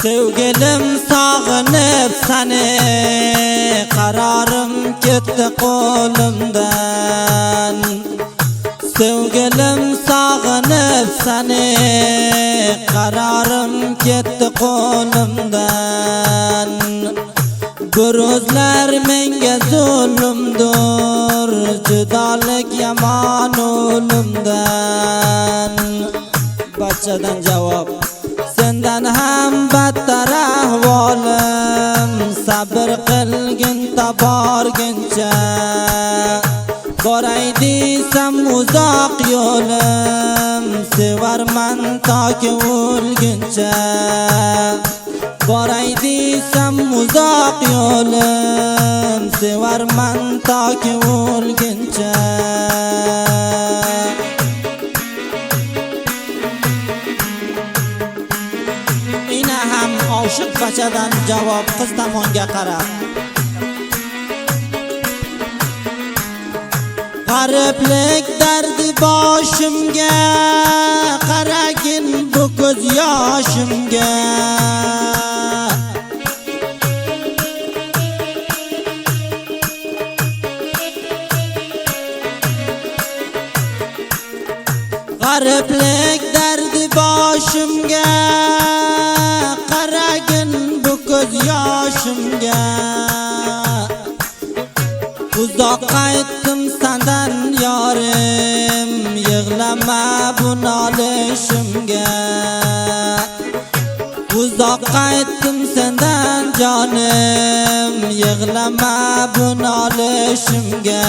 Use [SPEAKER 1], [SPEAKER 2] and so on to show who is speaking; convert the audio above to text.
[SPEAKER 1] Sevgilim sağınıp seni, kararım gitti kolumdan. Sevgilim sağınıp seni, kararım gitti kolumdan. Bir özler menge zulümdür, judolik yaman ölümden. Bachchadan javob: senden ham battar ahvolim, sabr qilgin taborguncha. Boray desam uzoq yo'lim, sevarman toki o'lguncha. Boray desam uzoq yo'lim, sevarman toki o'lguncha. Ina ham oshiq bachadan javob qiz tomonga qarab: G'ariblik dardi boshimga, qaragin bu ko'z yoshimga. G'ariblik dardi boshimga, qaragin bu ko'z yoshimga. Uzoq qaytdim sendan yorim, yig'lama bu nolishimga. Uzoq qaytdim sendan jonim, yig'lama bu nolishimga.